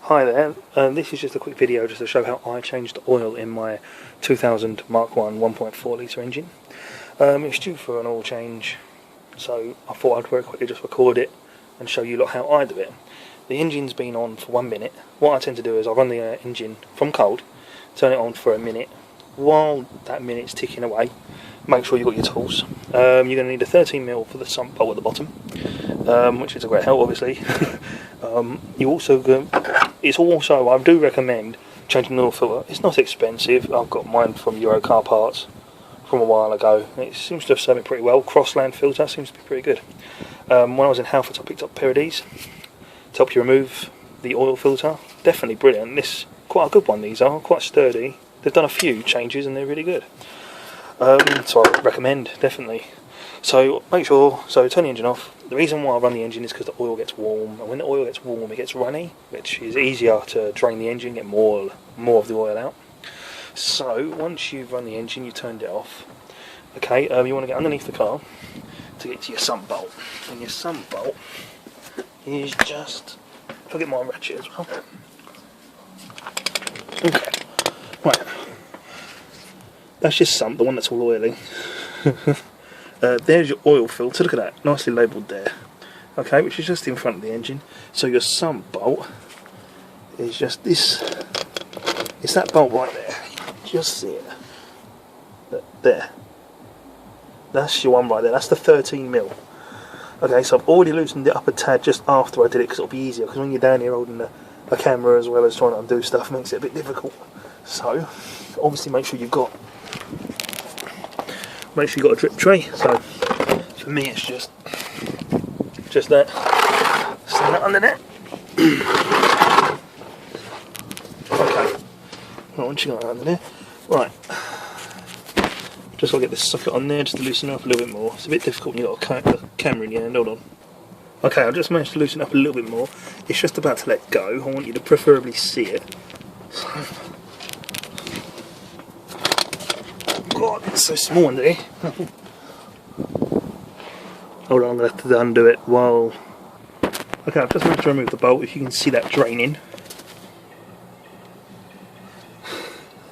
Hi there, this is just a quick video just to show how I changed oil in my 2000 Mark 1 1.4 litre engine. It's due for an oil change, so I thought I'd very quickly just record it and show you lot how I do it. The engine's been on for 1 minute. What I tend to do is I run the engine from cold, turn it on for a minute. While that minute's ticking away, make sure you've got your tools. You're going to need a 13mm for the sump bolt at the bottom, which is a great help obviously. I do recommend changing the oil filter. It's not expensive. I've got mine from Euro Car Parts from a while ago. It seems to have served it pretty well. Crossland filter seems to be pretty good. When I was in Halfords I picked up a pair of these to help you remove the oil filter. Definitely brilliant. This quite a good one. These are quite sturdy. They've done a few changes and they're really good. So I recommend, definitely. So make sure, turn the engine off. The reason why I run the engine is because the oil gets warm, and when the oil gets warm it gets runny, which is easier to drain the engine, get more of the oil out. So once you've run the engine, you've turned it off. Okay, you want to get underneath the car to get to your sump bolt. And your sump bolt is just, if I get my ratchet as well. Okay, right. That's your sump, the one that's all oily. There's your oil filter, look at that, nicely labelled there. Okay, which is just in front of the engine. So your sump bolt is just this, it's that bolt right there. Just see it. There. That's your one right there, that's the 13mm. Okay, so I've already loosened it up a tad just after I did it because it'll be easier, because when you're down here holding a camera as well as trying to undo stuff, it makes it a bit difficult. So, obviously make sure you've got a drip tray. So for me it's just that. Stand that under there. Okay. Right, once you got that under there, right. Just gotta get this socket on there just to loosen it up a little bit more. It's a bit difficult when you've got a camera in your hand. Hold on. Okay, I just managed to loosen it up a little bit more. It's just about to let go. I want you to preferably see it. God, it's so small under here. Hold on, I'm going to have to undo it while... Okay, I've just managed to remove the bolt, if you can see that draining.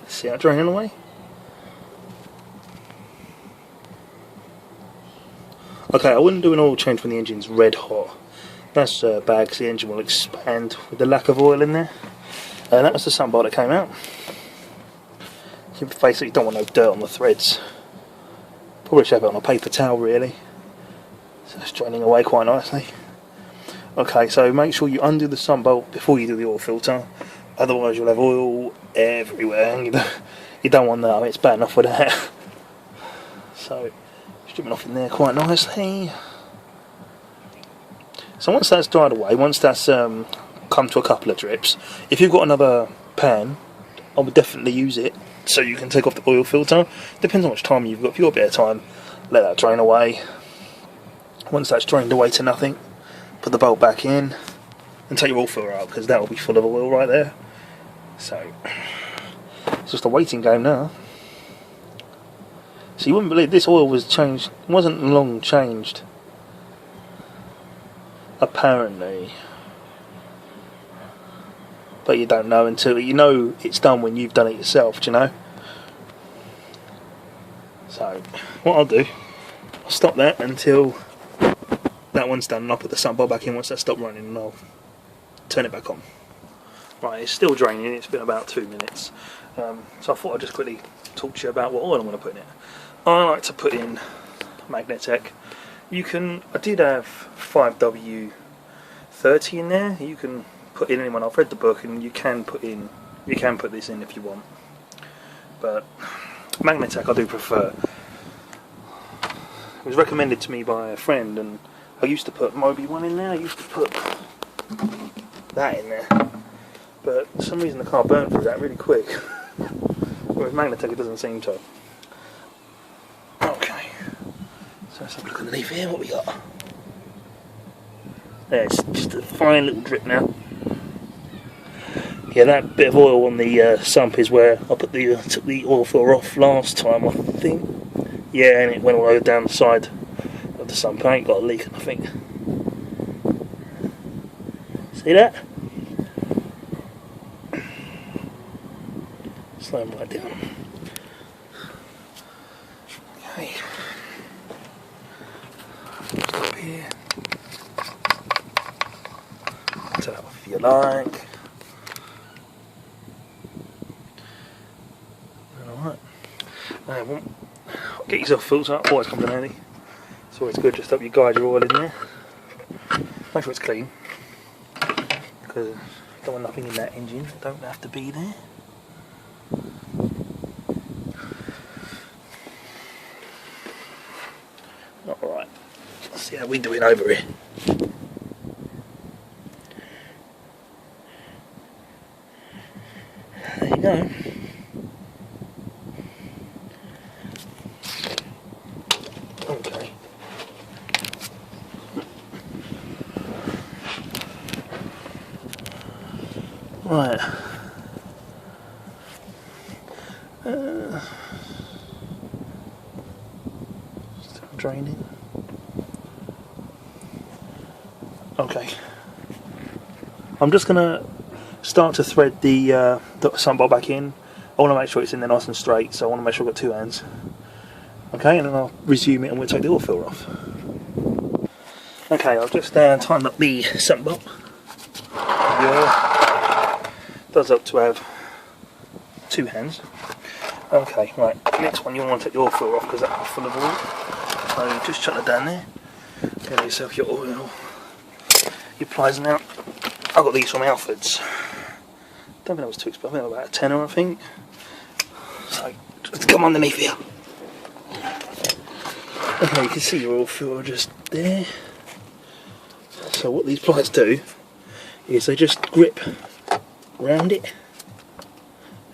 See that draining away? Okay, I wouldn't do an oil change when the engine's red hot. That's bad because the engine will expand with the lack of oil in there. And that was the sump bolt that came out. You basically don't want no dirt on the threads. Probably should have it on a paper towel really. So it's draining away quite nicely. Okay, so make sure you undo the sump bolt before you do the oil filter. Otherwise you'll have oil everywhere. And you don't want that. I mean, it's bad enough with that. So stripping off in there quite nicely. So once that's dried away, once that's come to a couple of drips, if you've got another pan, I would definitely use it so you can take off the oil filter. Depends on how much time you've got. If you've got a bit of time, let that drain away. Once that's drained away to nothing, put the bolt back in and take your oil filter out, because that will be full of oil right there. So it's just a waiting game now. So you wouldn't believe this oil was changed, it wasn't long changed, apparently. But you don't know until you know it's done when you've done it yourself, do you know? So what I'll do, I'll stop that until that one's done, and I'll put the sump bolt back in once that stopped running, and I'll turn it back on. Right, it's still draining, it's been about 2 minutes. So I thought I'd just quickly talk to you about what oil I'm going to put in it. I like to put in Magnetec. I did have 5W30 in there. You can put in anyone. I've read the book, and you can put this in if you want. But Magnetec I do prefer. It was recommended to me by a friend, and I used to put Moby 1 in there. I used to put that in there, but for some reason the car burnt through that really quick. Whereas Magnetec it doesn't seem to. Okay, so let's have a look underneath here. What we got? There's just a fine little drip now. Yeah, that bit of oil on the sump is where I took the oil filter off last time, I think. Yeah, and it went all over down the side of the sump. I ain't got a leak, I think. See that? climb right down. Okay. Up here. Turn it off if you like. Alright. Get yourself a filter, always comes in handy. It's always good just to help you guide your oil in there. Make sure it's clean, because you don't want nothing in that engine that don't have to be there. Alright, let's see how we're doing over here. There you go. Okay. Right. Still draining. Okay. I'm just gonna start to thread the sump bar back in. I want to make sure it's in there nice and straight, so I want to make sure I've got two hands. Okay, and then I'll resume it and we'll take the oil filter off. Okay, I've just tightened up the sump bar. Does up to have two hands. Okay, right, next one you want to take the oil filter off because that's full of oil. So just chuck it down there. Get yourself your oil, your pliers out. I got these from Alfred's. Don't think that was too expensive, I think it was about a tenner I think. So let's come underneath here. Okay, you can see your oil filter just there. So what these pliers do is they just grip round it,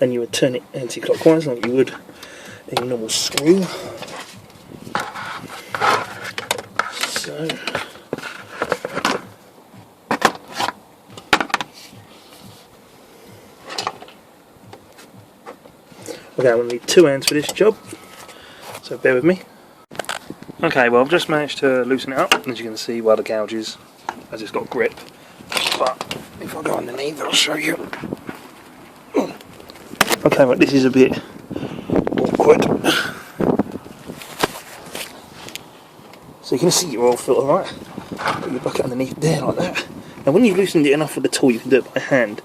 and you would turn it anti-clockwise like you would in a normal screw. So okay, I'm going to need two hands for this job, so bear with me. Okay, well I've just managed to loosen it up, as you can see by the gouges, as it's got grip. But if I go underneath, I'll show you. Okay, right, this is a bit awkward. So you can see your oil filter, right? Put your bucket underneath there like that. Now when you've loosened it enough with the tool, you can do it by hand.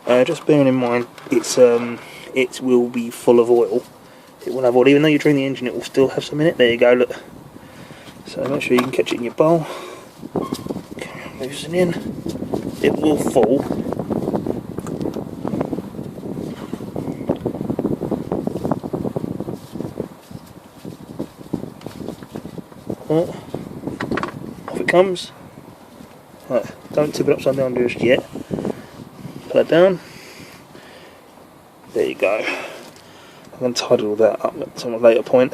Just bearing in mind, it will be full of oil. It will have oil, even though you drain the engine, it will still have some in it. There you go, look. So make sure you can catch it in your bowl. Loosen in. It will fall. Oh, off it comes. Right, don't tip it upside down just yet. Put that down. There you go. I'm going to tidy all that up at some later point.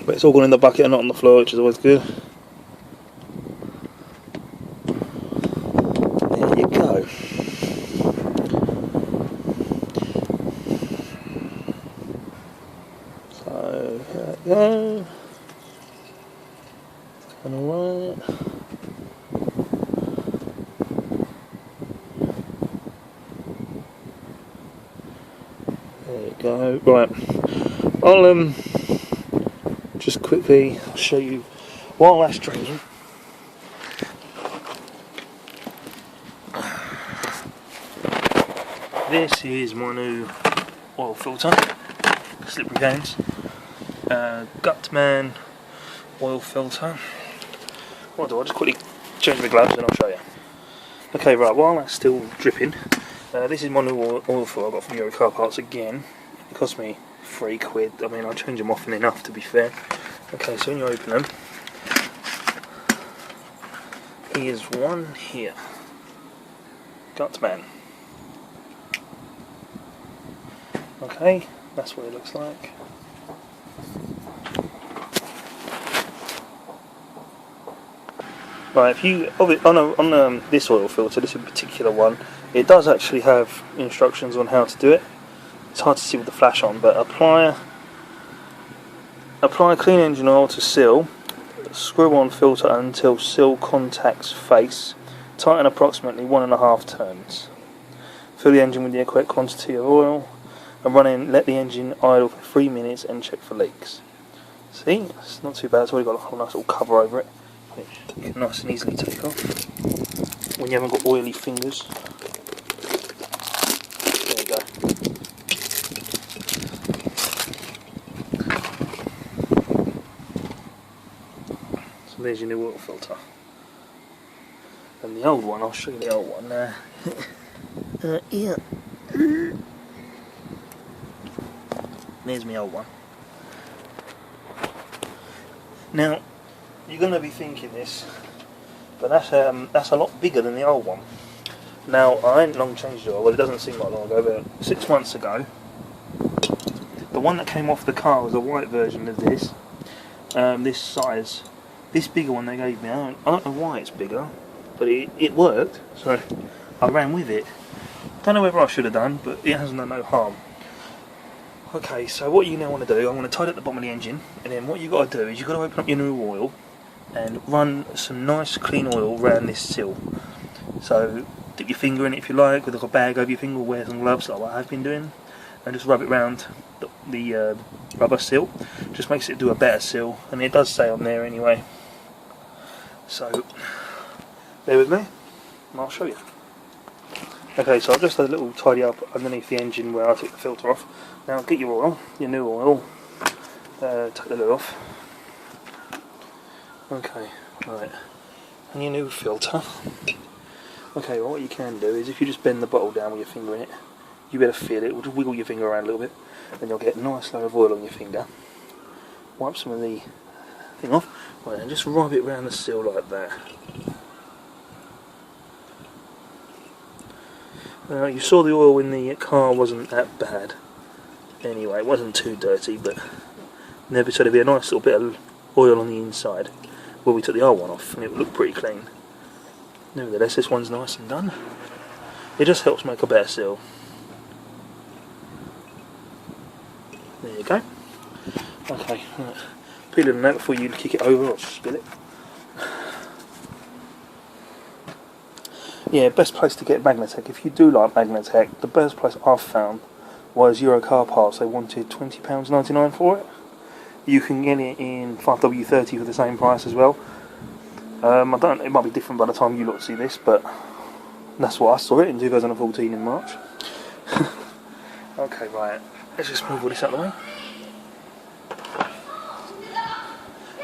But it's all gone in the bucket and not on the floor, which is always good. There you go. So, there we go. It's going alright. There you go. Right. I'll just quickly show you while that's draining. This is my new oil filter, slippery gains, Gutman oil filter. What do I just quickly change the gloves and I'll show you. Okay, right, while that's still dripping, this is my new oil filter I got from Euro Car Parts again. It cost me £3. I mean, I change them often enough to be fair. Okay, so when you open them, here's one here. Gutman. Okay, that's what it looks like. Right, if you on this oil filter, this particular one, it does actually have instructions on how to do it. It's hard to see with the flash on, but apply clean engine oil to seal, screw on filter until seal contacts face, tighten approximately 1.5 turns. Fill the engine with the correct quantity of oil and let the engine idle for 3 minutes and check for leaks. See, it's not too bad. It's already got a nice little cover over it, which you can nice and easily take off when you haven't got oily fingers. There you go. So there's your new oil filter. And the old one, I'll show you the old one there. Yeah. There's my old one. Now, you're going to be thinking this, but that's a lot bigger than the old one. Now, I ain't long changed the oil. Well, it doesn't seem like long ago, but 6 months ago, the one that came off the car was a white version of this. This size. This bigger one they gave me, I don't know why it's bigger, but it worked, so I ran with it. Don't know whether I should have done, but it hasn't done no harm. Okay, so what you now want to do, I'm going to tidy up the bottom of the engine, and then what you've got to do is you've got to open up your new oil and run some nice clean oil around this seal. So dip your finger in it if you like, with like a bag over your finger, wear some gloves like what I've been doing, and just rub it round the rubber seal. Just makes it do a better seal, and it does say on there anyway. So bear with me, and I'll show you. Okay, so I've just had a little tidy up underneath the engine where I took the filter off. Now get your oil, your new oil, take the lid off. Okay, right, and your new filter. Okay, well what you can do is if you just bend the bottle down with your finger in it, you better feel it, just wiggle your finger around a little bit, then you'll get a nice layer of oil on your finger. Wipe some of the thing off, right, and just rub it around the seal like that. You saw the oil in the car wasn't that bad. Anyway, it wasn't too dirty, but never said there'd be a nice little bit of oil on the inside where we took the old one off, and it would look pretty clean. Nevertheless, this one's nice and done. It just helps make a better seal. There you go. Okay, right. Peel it on that before you kick it over or spill it. Yeah, best place to get Magnatec. If you do like Magnatec, the best place I've found was Euro Car Parts. They wanted £20.99 for it. You can get it in 5W30 for the same price as well. It might be different by the time you lot see this, but that's what I saw it in 2014 in March. Okay, right. Let's just move all this out of the way.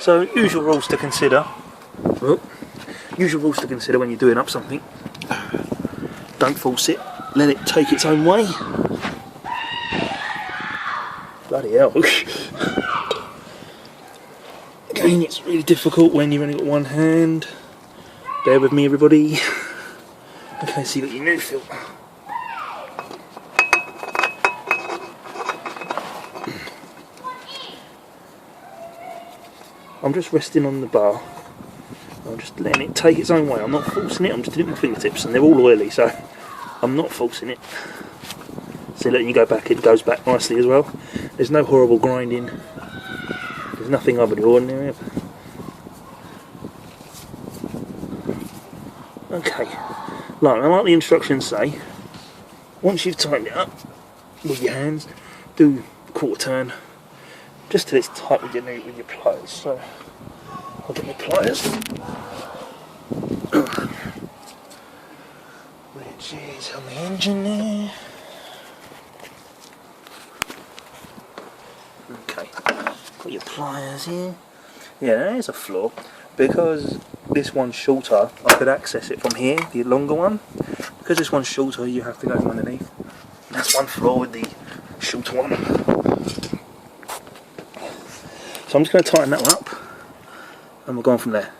So, usual rules to consider. Usual rules to consider when you're doing up something. Don't force it. Let it take its own way. Bloody hell. Again, it's really difficult when you've only got one hand. Bear with me, everybody. Okay, so you got your new filter. I'm just resting on the bar. I'm just letting it take its own way. I'm not forcing it, I'm just doing it with my fingertips, and they're all oily, so I'm not forcing it. So letting you go back, it goes back nicely as well. There's no horrible grinding. There's nothing out of the ordinary. Okay, like the instructions say, once you've tightened it up with your hands, do a quarter turn, just till it's tight with your pliers. So I'll get my pliers, which is on the engine there. Okay, got your pliers here. Yeah, there's a flaw. Because this one's shorter, I could access it from here, the longer one. Because this one's shorter, you have to go from underneath. That's one flaw with the shorter one. So I'm just going to tighten that one up, and we'll go on from there.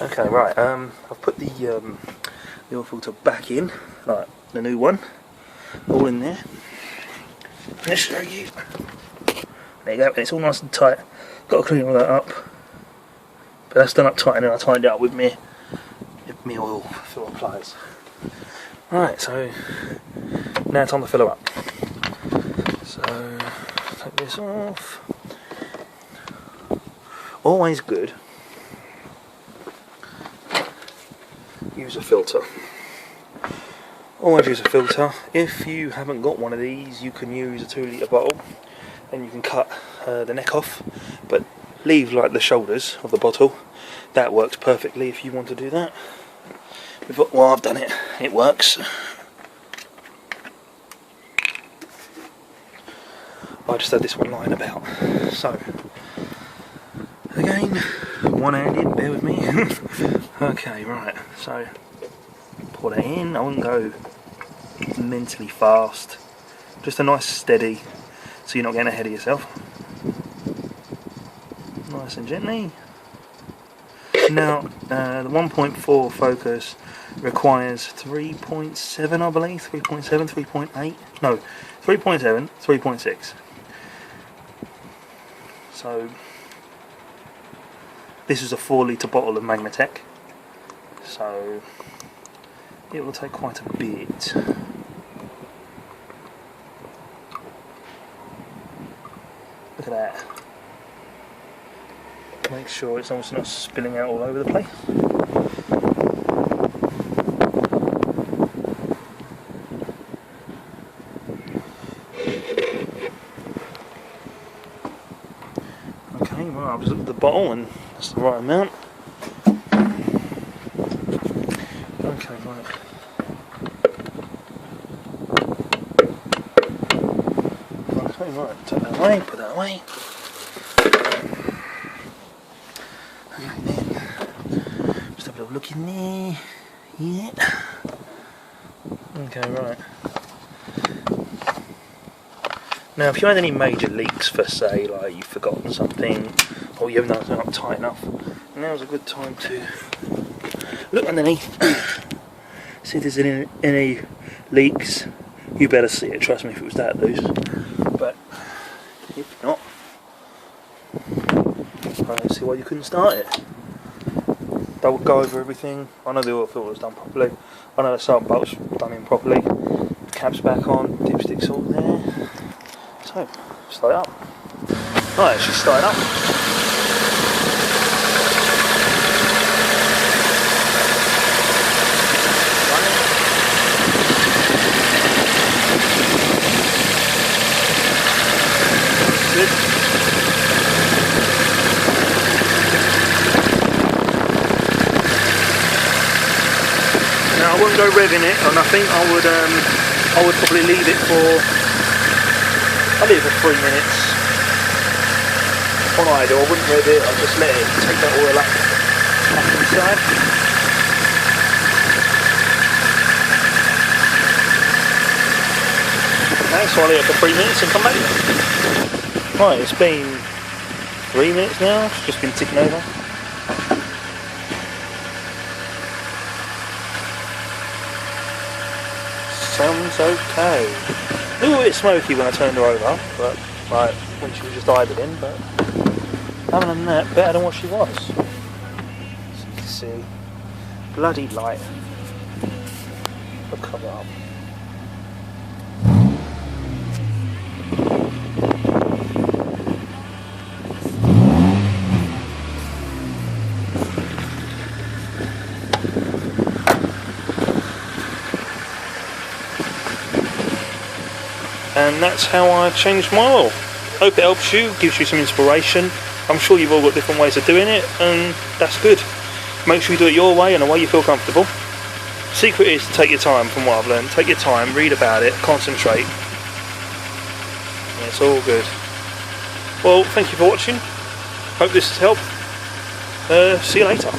Okay, right, I've put the oil filter back in, like the new one, all in there. Let's show you. There you go, and it's all nice and tight. Got to clean all that up. But that's done up tight, and then I tightened it up with me oil filler pliers. Right, so now it's on the filler up. So take this off. Always good. Use a filter. Always use a filter. If you haven't got one of these, you can use a 2 litre bottle and you can cut the neck off, but leave like the shoulders of the bottle. That works perfectly if you want to do that. Well, I've done it. It works. I just had this one lying about. So, again, one-handed, bear with me. Okay, right, so pour that in. I wouldn't go mentally fast. Just a nice steady, so you're not getting ahead of yourself. Nice and gently. Now, the 1.4 focus requires 3.7, I believe. 3.7, 3.8. No, 3.7, 3.6. So, this is a 4 litre bottle of Magnatech. So, it will take quite a bit. Look at that. Make sure it's also not spilling out all over the place. Okay, well, I've just looked at the bottle and that's the right amount. Okay, right. Okay, right, take that away, put that away. Okay, then, just have a little look in there. Yeah. Okay, right. Now, if you had any major leaks, for say, like you've forgotten something, or you haven't done something tight enough, now's a good time to look underneath, see if there's any leaks. You better see it, trust me, if it was that loose. But if not, I don't see why you couldn't start it. They'll go over everything. I know the oil filter was done properly. I know the sump bolt's done in properly. Cap's back on, dipstick's all there. So, start it up. Right, let's just start it up. Good. Now I wouldn't go revving it or nothing. I would probably leave it for. I'll leave it for 3 minutes on idle. I wouldn't rev it. I'll just let it take that oil up inside. Okay, so I'll leave it for 3 minutes and come back. Right, it's been 3 minutes now. It's just been ticking over. Sounds okay. A little bit smoky when I turned her over, but like when she was just idling, but other than that, better than what she was. As you can see, bloody light. I'll cover up. And that's how I changed my oil. Hope it helps you, gives you some inspiration. I'm sure you've all got different ways of doing it, and that's good. Make sure you do it your way and the way you feel comfortable. Secret is to take your time, from what I've learned. Take your time, read about it, concentrate. And it's all good. Well, thank you for watching. Hope this has helped. See you later.